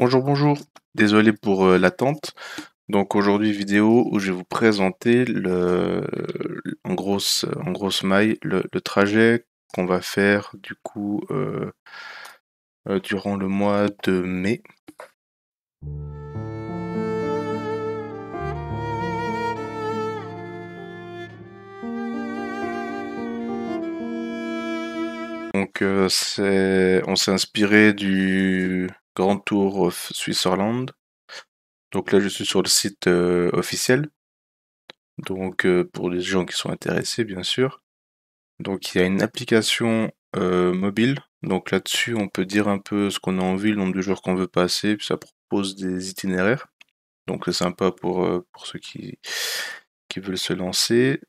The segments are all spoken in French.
Bonjour, bonjour. Désolé pour l'attente. Donc aujourd'hui vidéo où je vais vous présenter en grosse maille le trajet qu'on va faire du coup durant le mois de mai. Donc on s'est inspiré du Grand Tour of Switzerland. Donc là je suis sur le site officiel. Donc pour les gens qui sont intéressés bien sûr. Donc il y a une application mobile. Donc là-dessus, on peut dire un peu ce qu'on a envie, le nombre de jours qu'on veut passer, puis ça propose des itinéraires. Donc c'est sympa pour ceux qui veulent se lancer.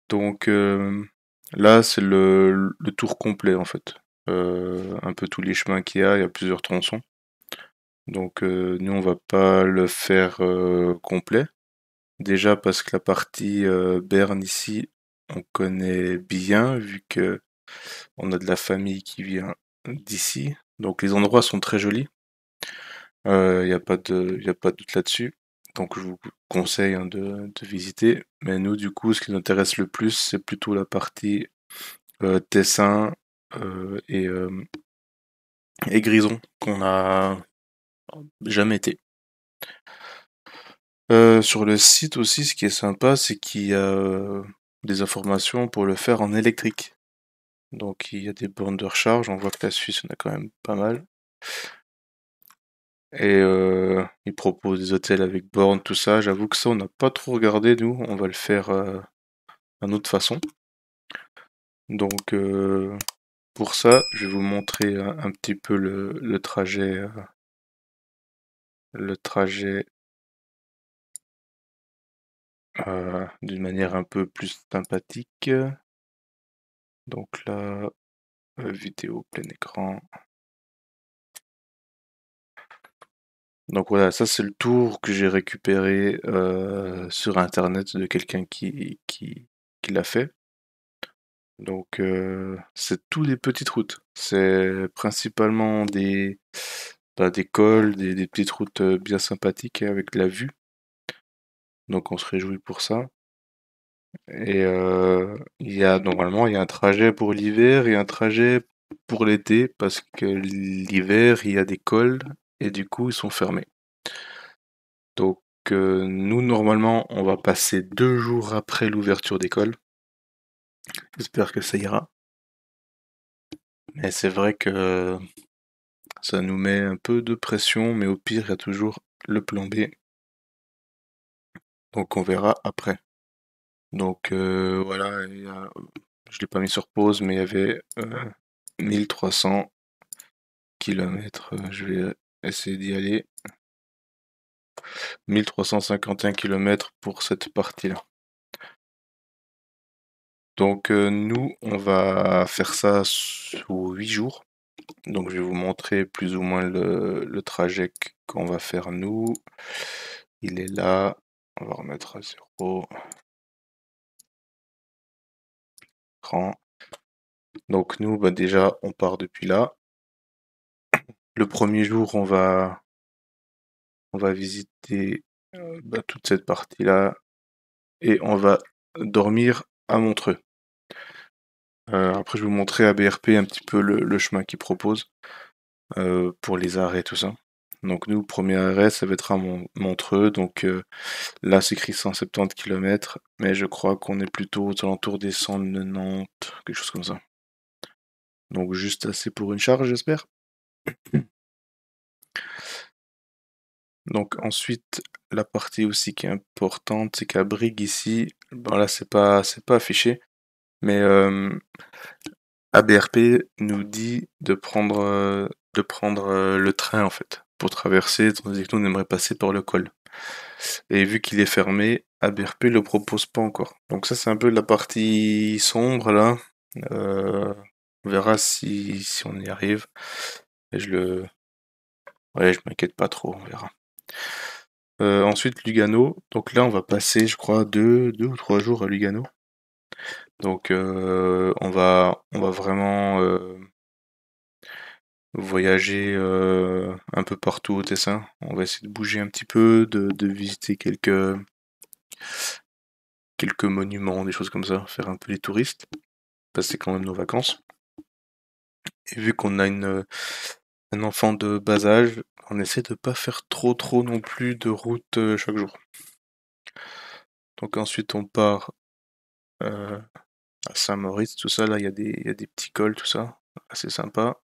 Donc là, c'est le tour complet en fait. Un peu tous les chemins il y a plusieurs tronçons. Donc nous, on va pas le faire complet. Déjà parce que la partie Berne ici, on connaît bien, vu que on a de la famille qui vient d'ici. Donc les endroits sont très jolis. Il n'y a pas y a pas de doute là-dessus. Donc je vous conseille hein, de visiter. Mais nous, du coup, ce qui nous intéresse le plus, c'est plutôt la partie Tessin et Grison, qu'on a jamais été. Sur le site aussi, ce qui est sympa, c'est qu'il y a des informations pour le faire en électrique. Donc il y a des bornes de recharge, on voit que la Suisse en a quand même pas mal. Et ils proposent des hôtels avec bornes, tout ça. J'avoue que ça, on n'a pas trop regardé, nous. On va le faire d'une autre façon. Donc pour ça, je vais vous montrer un petit peu le trajet d'une manière un peu plus sympathique. Donc là, vidéo plein écran. Donc voilà, ça c'est le tour que j'ai récupéré sur internet de quelqu'un qui l'a fait. Donc c'est tous des petites routes. C'est principalement des cols, des petites routes bien sympathiques et avec de la vue. Donc on se réjouit pour ça. Et normalement il y a un trajet pour l'hiver et un trajet pour l'été parce que l'hiver il y a des cols et du coup ils sont fermés. Donc nous normalement on va passer 2 jours après l'ouverture des cols. J'espère que ça ira. Mais c'est vrai que ça nous met un peu de pression, mais au pire, il y a toujours le plan B. Donc on verra après. Donc voilà, je l'ai pas mis sur pause, mais il y avait 1300 km. Je vais essayer d'y aller. 1351 km pour cette partie-là. Donc nous, on va faire ça sous 8 jours. Donc je vais vous montrer plus ou moins le trajet qu'on va faire nous. Il est là. On va remettre à 0. Écran. Donc nous, bah, déjà, on part depuis là. Le premier jour, on va visiter toute cette partie-là et on va dormir à Montreux. Après, je vais vous montrer à BRP un petit peu le chemin qu'ils proposent pour les arrêts et tout ça. Donc nous, premier arrêt, ça va être à Montreux. Donc là, c'est écrit 170 km, mais je crois qu'on est plutôt aux alentours des 190, quelque chose comme ça. Donc juste assez pour une charge, j'espère. Donc ensuite, la partie aussi qui est importante, c'est qu'à Brigue ici, bon là c'est pas affiché, mais ABRP nous dit de prendre le train en fait pour traverser, tandis que nous on aimerait passer par le col. Et vu qu'il est fermé, ABRP le propose pas encore. Donc ça c'est un peu la partie sombre là. On verra si on y arrive. Et ouais, je m'inquiète pas trop, on verra. Ensuite, Lugano. Donc là, on va passer, je crois, 2 ou 3 jours à Lugano. Donc, on va vraiment voyager un peu partout au Tessin. On va essayer de bouger un petit peu, de visiter quelques monuments, des choses comme ça, faire un peu les touristes, passer quand même nos vacances. Et vu qu'on a un enfant de bas âge, on essaie de pas faire trop non plus de route chaque jour. Donc ensuite on part euh, à Saint-Moritz, tout ça, là il y a des petits cols, tout ça, assez sympa.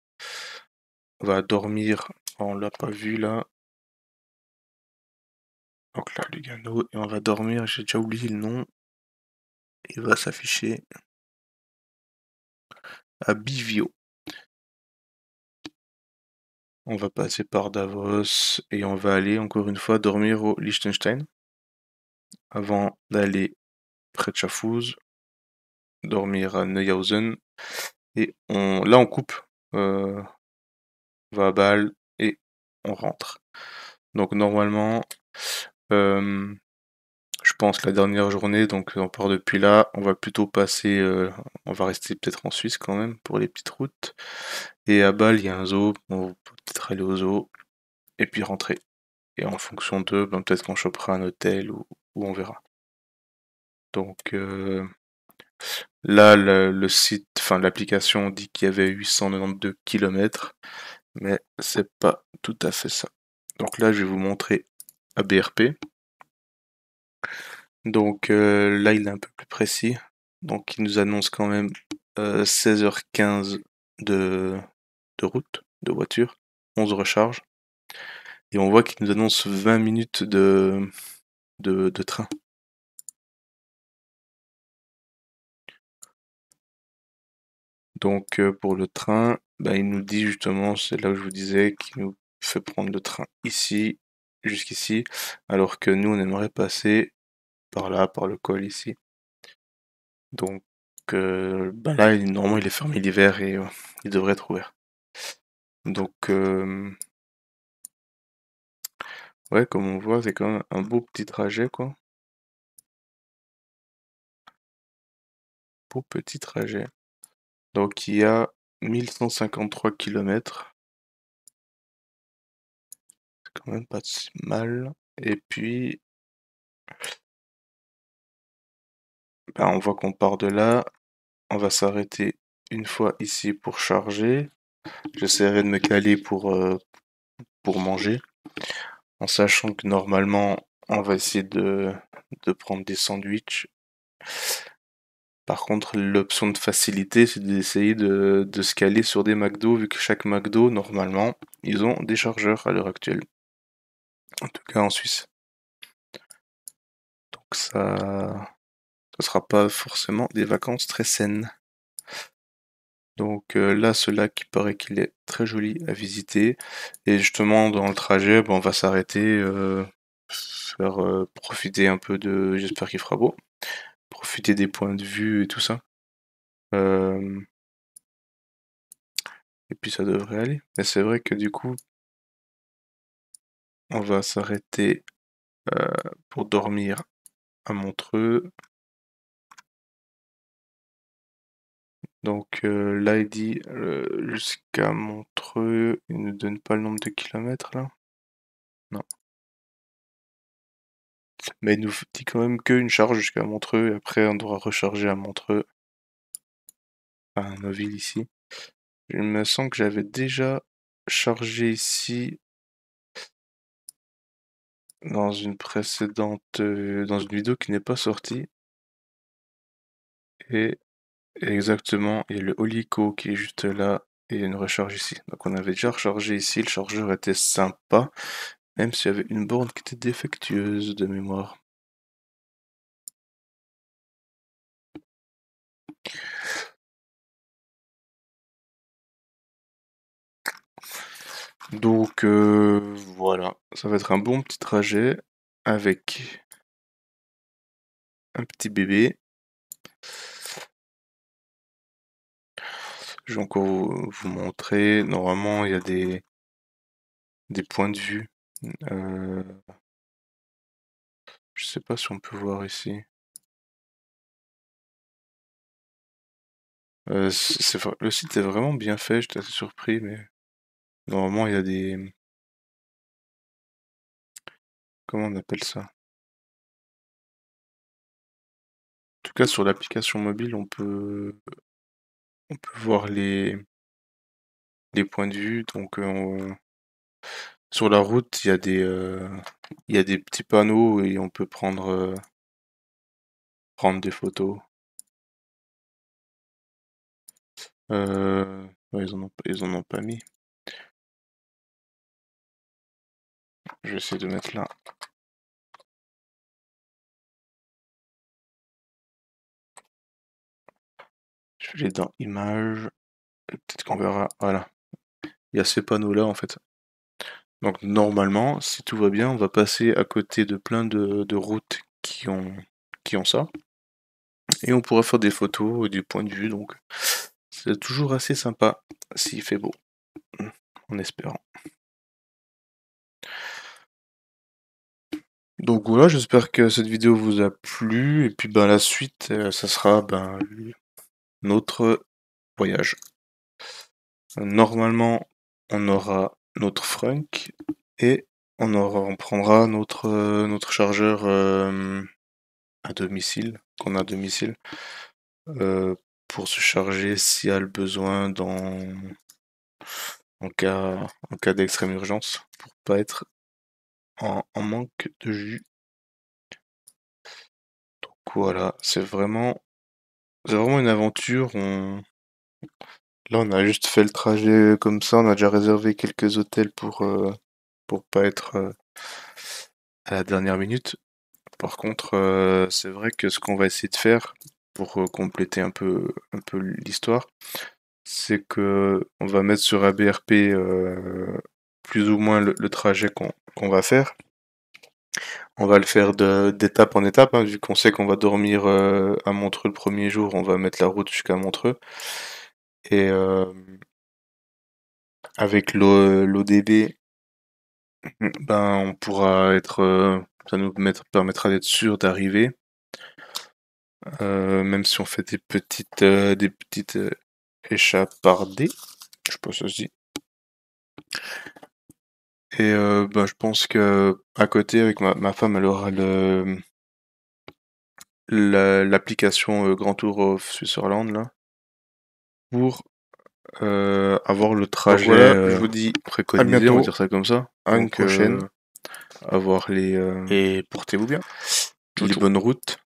On va dormir, on l'a pas vu là, donc là Lugano, et on va dormir, j'ai déjà oublié le nom, il va s'afficher à Bivio. On va passer par Davos et on va aller encore une fois dormir au Liechtenstein avant d'aller près de Schaffhouse, dormir à Neuhausen et là on coupe, on va à Bâle et on rentre. Donc normalement, euh, je pense la dernière journée, donc on part depuis là, on va plutôt passer, on va rester peut-être en Suisse quand même pour les petites routes. Et à Bâle, il y a un zoo, on va peut-être aller au zoo et puis rentrer. Et en fonction d'eux, ben, peut-être qu'on chopera un hôtel ou on verra. Donc là, le site, enfin l'application dit qu'il y avait 892 km, mais c'est pas tout à fait ça. Donc là, je vais vous montrer ABRP. Donc là, il est un peu plus précis. Donc il nous annonce quand même 16h15 de, de route, de voiture, 11 recharges. Et on voit qu'il nous annonce 20 minutes de train. Donc pour le train, bah, il nous dit justement, c'est là où je vous disais, qu'il nous fait prendre le train ici, jusqu'ici, alors que nous on aimerait passer par là, par le col ici. Donc bah là, normalement il est fermé l'hiver et il devrait être ouvert. Donc ouais, comme on voit, c'est quand même un beau petit trajet quoi. Beau petit trajet. Donc il y a 1153 km, c'est quand même pas si mal. Et puis, bah, on voit qu'on part de là. On va s'arrêter une fois ici pour charger. J'essaierai de me caler pour manger, en sachant que normalement, on va essayer de prendre des sandwichs. Par contre, l'option de facilité, c'est d'essayer de se caler sur des McDo, vu que chaque McDo, normalement, ils ont des chargeurs à l'heure actuelle. En tout cas en Suisse. Donc ça sera pas forcément des vacances très saines. Donc là, ce lac, il paraît qu'il est très joli à visiter. Et justement, dans le trajet, ben, on va s'arrêter, faire profiter un peu de. J'espère qu'il fera beau. Profiter des points de vue et tout ça. Euh, et puis ça devrait aller. Mais c'est vrai que du coup, on va s'arrêter euh, pour dormir à Montreux. Donc là, il dit jusqu'à Montreux. Il ne donne pas le nombre de kilomètres là. Non. Mais il nous dit quand même qu'une charge jusqu'à Montreux, et après on devra recharger à Montreux, à Noville ici. Il me semble que j'avais déjà chargé ici dans une précédente, dans une vidéo qui n'est pas sortie. Et exactement, il y a le Holico qui est juste là, et il y a une recharge ici. Donc on avait déjà rechargé ici, le chargeur était sympa, même s'il y avait une borne qui était défectueuse de mémoire. Donc voilà, ça va être un bon petit trajet avec un petit bébé. Je vais encore vous montrer. Normalement, il y a des points de vue. Euh, je sais pas si on peut voir ici. Le site est vraiment bien fait, j'étais assez surpris, mais Normalement, il y a des... Comment on appelle ça? En tout cas, sur l'application mobile, on peut voir les points de vue. Donc, sur la route, il y a des petits panneaux et on peut prendre des photos. Ouais, ils en ont pas mis. Je vais essayer de mettre là. Je vais aller dans Images. Et peut-être qu'on verra. Voilà. Il y a ces panneaux-là en fait. Donc normalement, si tout va bien, on va passer à côté de plein de routes qui ont ça. Et on pourra faire des photos du point de vue. Donc c'est toujours assez sympa s'il fait beau. En espérant. Donc voilà, j'espère que cette vidéo vous a plu. Et puis ben la suite, ça sera notre voyage. Normalement, on aura notre frunk et on prendra notre chargeur à domicile, qu'on a à domicile, euh, pour se charger s'il y a le besoin en cas d'extrême urgence, pour pas être en manque de jus. Donc voilà, c'est vraiment une aventure. Là, on a juste fait le trajet comme ça, on a déjà réservé quelques hôtels pour pas être à la dernière minute. Par contre, c'est vrai que ce qu'on va essayer de faire pour compléter un peu l'histoire, c'est que on va mettre sur ABRP plus ou moins le trajet qu'on va faire. On va le faire d'étape en étape, hein, vu qu'on sait qu'on va dormir à Montreux le premier jour, on va mettre la route jusqu'à Montreux. Et avec l'ODB, ben on pourra ça nous permettra d'être sûr d'arriver. Même si on fait des petites échappardées, je sais pas si ça se dit. Et ben, je pense que à côté, avec ma femme, elle aura l'application Grand Tour of Switzerland là, pour avoir le trajet. Donc voilà, je vous dis préconisé, on va dire ça comme ça. À une prochaine. Avoir Et portez-vous bien. les bonnes routes.